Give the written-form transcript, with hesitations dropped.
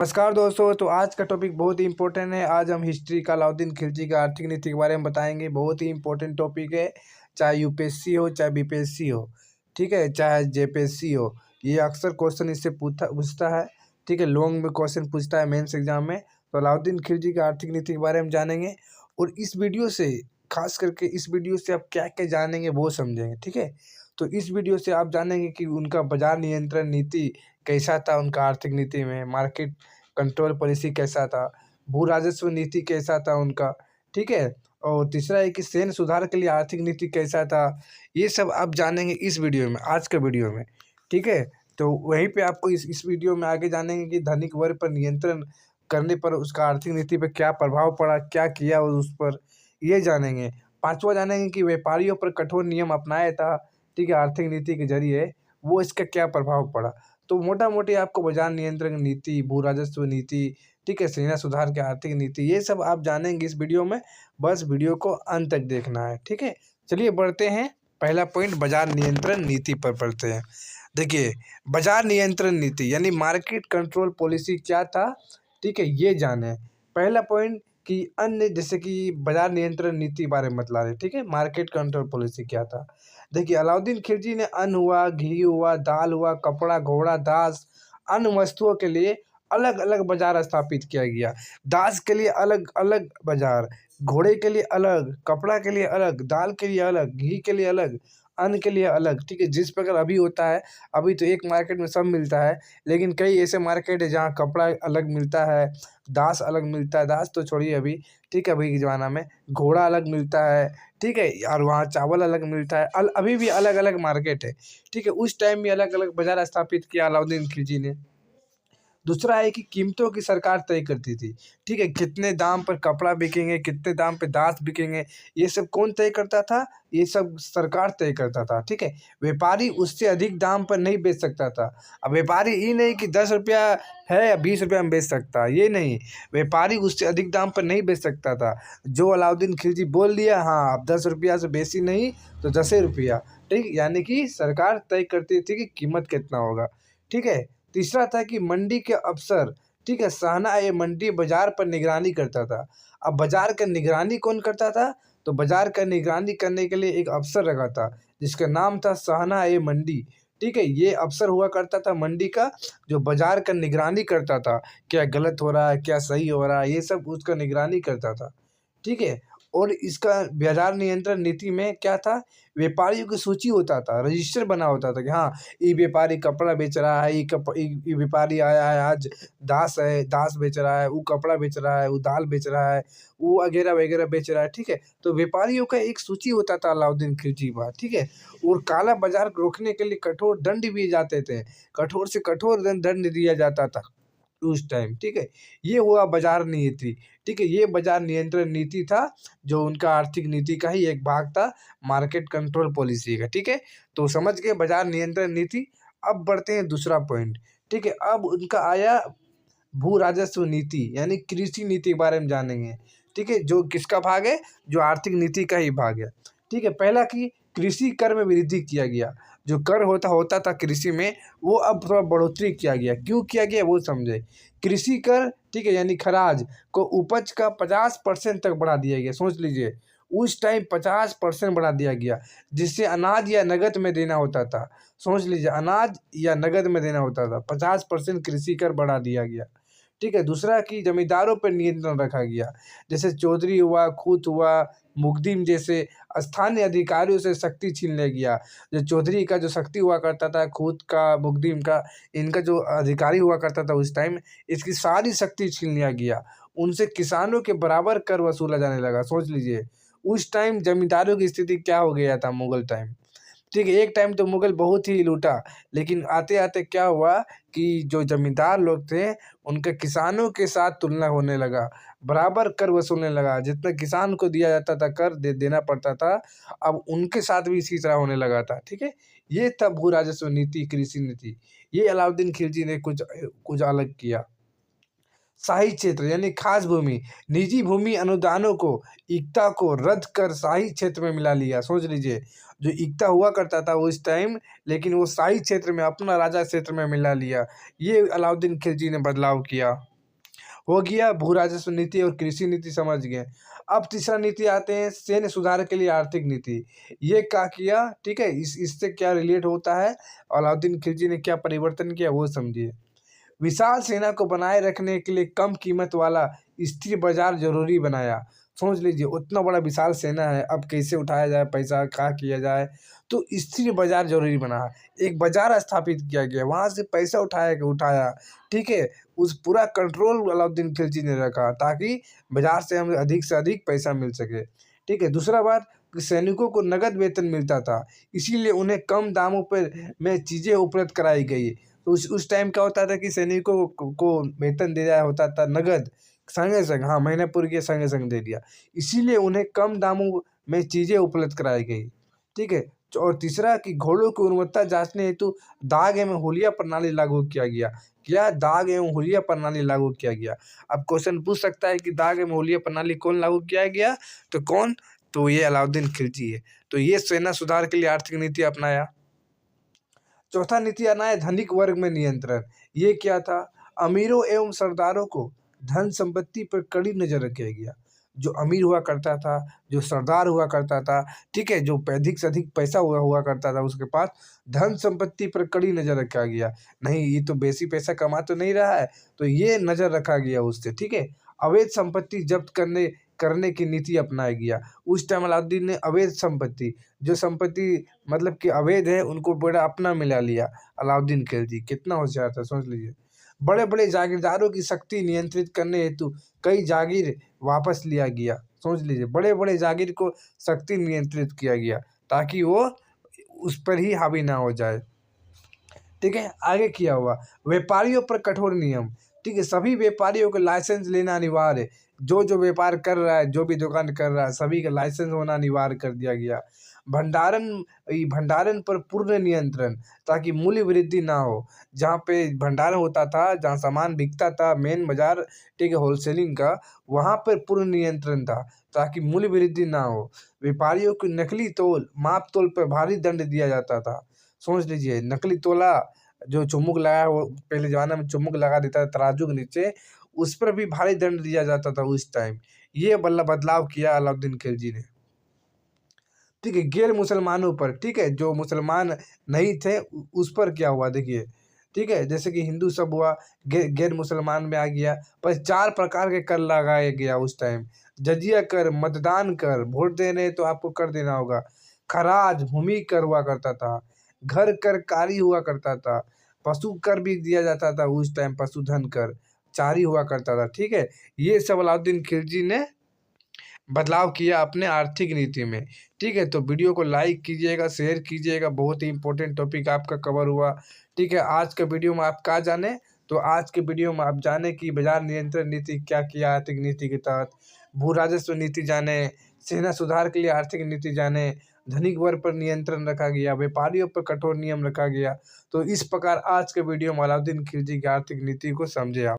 नमस्कार दोस्तों। तो आज का टॉपिक बहुत ही इंपॉर्टेंट है। आज हम हिस्ट्री का अलाउद्दीन खिलजी का आर्थिक नीति के बारे में बताएंगे। बहुत ही इंपॉर्टेंट टॉपिक है, चाहे यूपीएससी हो चाहे बीपीएससी हो, ठीक है, चाहे जेपीएससी हो। ये अक्सर क्वेश्चन इससे पूछता है, ठीक है, लॉन्ग में क्वेश्चन पूछता है मेंस एग्जाम में। तो अलाउद्दीन खिलजी का आर्थिक नीति के बारे में जानेंगे और इस वीडियो से, खास करके इस वीडियो से आप क्या क्या जानेंगे वो समझेंगे, ठीक है। तो इस वीडियो से आप जानेंगे कि उनका बाजार नियंत्रण नीति कैसा था, उनका आर्थिक नीति में मार्केट कंट्रोल पॉलिसी कैसा था, भू राजस्व नीति कैसा था उनका, ठीक है। और तीसरा है कि सैन्य सुधार के लिए आर्थिक नीति कैसा था। ये सब आप जानेंगे इस वीडियो में, आज के वीडियो में, ठीक है। तो वहीं पे आपको इस वीडियो में आगे जानेंगे कि धनिक वर्ग पर नियंत्रण करने पर उसका आर्थिक नीति पर क्या प्रभाव पड़ा, क्या किया उस पर, ये जानेंगे। पांचवा जानेंगे कि व्यापारियों पर कठोर नियम अपनाया था, ठीक है, आर्थिक नीति के जरिए, वो इसका क्या प्रभाव पड़ा। तो मोटा मोटी आपको बाजार नियंत्रण नीति, भू राजस्व नीति, ठीक है, सेना सुधार की आर्थिक नीति, ये सब आप जानेंगे इस वीडियो में। बस वीडियो को अंत तक देखना है, ठीक है। चलिए बढ़ते हैं। पहला पॉइंट बाजार नियंत्रण नीति पर पढ़ते हैं। देखिए, बाजार नियंत्रण नीति यानी मार्केट कंट्रोल पॉलिसी क्या था, ठीक है, ये जाने। पहला पॉइंट कि अन्य, जैसे कि बाजार नियंत्रण नीति बारे में बतला रहे, ठीक है, मार्केट कंट्रोल पॉलिसी क्या था। देखिए, अलाउद्दीन खिलजी ने अन्न हुआ, घी हुआ, दाल हुआ, कपड़ा, घोड़ा, दास, अन्य वस्तुओं के लिए अलग अलग बाजार स्थापित किया गया। दास के लिए अलग अलग बाजार, घोड़े के लिए अलग, कपड़ा के लिए अलग, दाल के लिए अलग, घी के लिए अलग, अन्न के लिए अलग, ठीक है। जिस प्रकार अभी होता है, अभी तो एक मार्केट में सब मिलता है, लेकिन कई ऐसे मार्केट है जहाँ कपड़ा अलग मिलता है, दास अलग मिलता है, दास तो छोड़िए अभी, ठीक है, अभी के ज़माना में घोड़ा अलग मिलता है, ठीक है, और वहाँ चावल अलग मिलता है। अभी भी अलग अलग मार्केट है, ठीक है। उस टाइम में अलग अलग बाजार स्थापित किया अलाउद्दीन खिलजी ने। दूसरा है कि कीमतों की सरकार तय करती थी, ठीक है, कितने दाम पर कपड़ा बिकेंगे, कितने दाम पे दास बिकेंगे, ये सब कौन तय करता था, ये सब सरकार तय करता था, ठीक है। व्यापारी उससे अधिक दाम पर नहीं बेच सकता था। अब व्यापारी ये नहीं कि 10 रुपया है या 20 रुपया में बेच सकता है, ये नहीं, व्यापारी उससे अधिक दाम पर नहीं बेच सकता था। जो अलाउद्दीन खिलजी बोल दिया, हाँ अब 10 रुपया से बेसी नहीं तो 10 रुपया, ठीक, यानी कि सरकार तय करती थी कि कीमत कितना होगा, ठीक है। तीसरा था कि मंडी के अफसर, ठीक है, साहना ये मंडी बाजार पर निगरानी करता था। अब बाजार का निगरानी कौन करता था, तो बाजार का निगरानी करने के लिए एक अफसर रखा था जिसका नाम था साहना ये मंडी, ठीक है। ये अफसर हुआ करता था मंडी का, जो बाजार का निगरानी करता था, क्या गलत हो रहा है, क्या सही हो रहा है, ये सब उसका निगरानी करता था, ठीक है। और इसका बाजार नियंत्रण नीति में क्या था, व्यापारियों की सूची होता था, रजिस्टर बना होता था कि हाँ, ये व्यापारी कपड़ा बेच रहा है, ये व्यापारी आया है आज, दास है, दास बेच रहा है, वो कपड़ा बेच रहा है, वो दाल बेच रहा है, वो वगैरह वगैरह बेच रहा है, ठीक है। तो व्यापारियों का एक सूची होता था अलाउद्दीन खिलजी पर, ठीक है। और काला बाजार रोकने के लिए कठोर दंड भी जाते थे, कठोर से कठोर दंड दिया जाता था उस टाइम, ठीक है। ये हुआ बाजार नीति, ठीक है, ये बाजार नियंत्रण नीति था, जो उनका आर्थिक नीति का ही एक भाग था, मार्केट कंट्रोल पॉलिसी का, ठीक है। तो समझ गए बाजार नियंत्रण नीति। अब बढ़ते हैं दूसरा पॉइंट, ठीक है। अब उनका आया भू राजस्व नीति यानी कृषि नीति के बारे में जानेंगे, ठीक है, जो किसका भाग है, जो आर्थिक नीति का ही भाग है, ठीक है। पहला कि कृषि कर में वृद्धि किया गया। जो कर होता होता था कृषि में, वो अब थोड़ा बढ़ोतरी किया गया। क्यों किया गया वो समझे। कृषि कर, ठीक है, यानी खराज को उपज का 50% तक बढ़ा दिया गया। सोच लीजिए, उस टाइम 50% बढ़ा दिया गया, जिससे अनाज या नगद में देना होता था। सोच लीजिए, अनाज या नगद में देना होता था, 50% कृषि कर बढ़ा दिया गया, ठीक है। दूसरा कि जमींदारों पर नियंत्रण रखा गया, जैसे चौधरी हुआ, खूत हुआ, मुकदिम जैसे स्थानीय अधिकारियों से शक्ति छीन लिया गया। जो चौधरी का जो शक्ति हुआ करता था, खूत का, मुकदिम का, इनका जो अधिकारी हुआ करता था उस टाइम, इसकी सारी शक्ति छीन लिया गया। उनसे किसानों के बराबर कर वसूला जाने लगा। सोच लीजिए, उस टाइम जमींदारों की स्थिति क्या हो गया था मुगल टाइम, ठीक है। एक टाइम तो मुगल बहुत ही लूटा, लेकिन आते आते क्या हुआ कि जो जमींदार लोग थे, उनके किसानों के साथ तुलना होने लगा, बराबर कर वसूलने लगा। जितना किसान को दिया जाता था कर देना पड़ता था, अब उनके साथ भी इसी तरह होने लगा था, ठीक है। ये था भू राजस्व नीति, कृषि नीति। ये अलाउद्दीन खिलजी ने कुछ कुछ अलग किया। शाही क्षेत्र यानी खास भूमि, निजी भूमि अनुदानों को, इक्ता को रद्द कर शाही क्षेत्र में मिला लिया। सोच लीजिए, जो इक्ता हुआ करता था उस टाइम, लेकिन वो शाही क्षेत्र में, अपना राजा क्षेत्र में मिला लिया। ये अलाउद्दीन खिलजी ने बदलाव किया। हो गया भू राजस्व नीति और कृषि नीति समझ गए। अब तीसरा नीति आते हैं सैन्य सुधार के लिए आर्थिक नीति। ये क्या किया, ठीक है, इससे क्या रिलेट होता है, अलाउद्दीन खिलजी ने क्या परिवर्तन किया वो समझिए। विशाल सेना को बनाए रखने के लिए कम कीमत वाला स्थिर बाजार जरूरी बनाया। सोच लीजिए उतना बड़ा विशाल सेना है, अब कैसे उठाया जाए पैसा, क्या किया जाए, तो स्थिर बाजार जरूरी बना। एक बाजार स्थापित किया गया, वहाँ से पैसा उठाया, ठीक है। उस पूरा कंट्रोल अलाउद्दीन खिलजी ने रखा ताकि बाजार से हमें अधिक से अधिक पैसा मिल सके, ठीक है। दूसरा बात कि सैनिकों को नगद वेतन मिलता था, इसीलिए उन्हें कम दामों पर में चीज़ें उपलब्ध कराई गई। तो उस टाइम क्या होता था कि सैनिकों को वेतन दिया होता था नगद, संगे संग, हाँ, महीना पूर गया संगे संग दे दिया, इसीलिए उन्हें कम दामों में चीज़ें उपलब्ध कराई गई, ठीक है। और तीसरा कि घोड़ों की गुणवत्ता जांचने हेतु दाग एवं हुलिया प्रणाली लागू किया गया। क्या दाग एवं हुलिया प्रणाली लागू किया गया। अब क्वेश्चन पूछ सकता है कि दाग एवं हुलिया प्रणाली कौन लागू किया गया, तो कौन, तो ये अलाउद्दीन खिलजी है। तो ये सेना सुधार के लिए आर्थिक नीति अपनाया। चौथा नीति अपनाया धनिक वर्ग में नियंत्रण। ये क्या था, अमीरों एवं सरदारों को धन संपत्ति पर कड़ी नजर रखा गया। जो अमीर हुआ करता था, जो सरदार हुआ करता था, ठीक है, जो अधिक से अधिक पैसा हुआ करता था उसके पास, धन संपत्ति पर कड़ी नजर रखा गया। नहीं, ये तो बेसी पैसा कमा तो नहीं रहा है, तो ये नजर रखा गया उससे, ठीक है। अवैध संपत्ति जब्त करने की नीति अपनाया गया। उस टाइम अलाउद्दीन ने अवैध संपत्ति, जो संपत्ति मतलब कि अवैध है, उनको बड़ा अपना मिला लिया। अलाउद्दीन खिलजी कितना होशियार था, सोच लीजिए। बड़े बड़े जागीरदारों की शक्ति नियंत्रित करने हेतु कई जागीर वापस लिया गया। सोच लीजिए, बड़े बड़े जागीर को शक्ति नियंत्रित किया गया ताकि वो उस पर ही हावी ना हो जाए, ठीक है। आगे किया हुआ व्यापारियों पर कठोर नियम, ठीक है। सभी व्यापारियों को लाइसेंस लेना अनिवार्य है। जो व्यापार कर रहा है, जो भी दुकान कर रहा है, सभी का लाइसेंस होना अनिवार्य कर दिया गया। भंडारण भंडारण पर पूर्ण नियंत्रण ताकि मूल्य वृद्धि ना हो। जहाँ पे भंडारण होता था, जहाँ सामान बिकता था, मेन बाजार, ठीक है, होलसेलिंग का, वहाँ पर पूर्ण नियंत्रण था ताकि मूल्य वृद्धि ना हो। व्यापारियों को नकली तोल माप तोल पर भारी दंड दिया जाता था। सोच लीजिए, नकली तोला जो चुम्बक लगा, वो पहले ज़माने में चुम्बक लगा देता था तराजू के नीचे, उस पर भी भारी दंड दिया जाता था उस टाइम। ये बदलाव किया अलाउद्दीन खिलजी ने, ठीक है। गैर मुसलमानों पर, ठीक है, जो मुसलमान नहीं थे उस पर क्या हुआ देखिए, ठीक है। जैसे कि हिंदू सब हुआ, गैर मुसलमान में आ गया। पर 4 प्रकार के कर लगाया गया उस टाइम। जजिया कर, मतदान कर, वोट देने तो आपको कर देना होगा। खराज, भूमि कर हुआ करता था। घर कर कारी हुआ करता था। पशु कर भी दिया जाता था उस टाइम, पशुधन कर, चारी हुआ करता था, ठीक है। ये सब अलाउद्दीन खिलजी ने बदलाव किया अपने आर्थिक नीति में, ठीक है। तो वीडियो को लाइक कीजिएगा, शेयर कीजिएगा, बहुत ही इंपॉर्टेंट टॉपिक आपका कवर हुआ, ठीक है। आज के वीडियो में आप क्या जाने, तो आज के वीडियो में आप जाने कि बाजार नियंत्रण नीति क्या किया आर्थिक नीति के तहत, भू राजस्व नीति जाने, सेना सुधार के लिए आर्थिक नीति जाने, धनिक वर्ग पर नियंत्रण रखा गया, व्यापारियों पर कठोर नियम रखा गया। तो इस प्रकार आज के वीडियो में अलाउद्दीन खिलजी की आर्थिक नीति को समझे आप।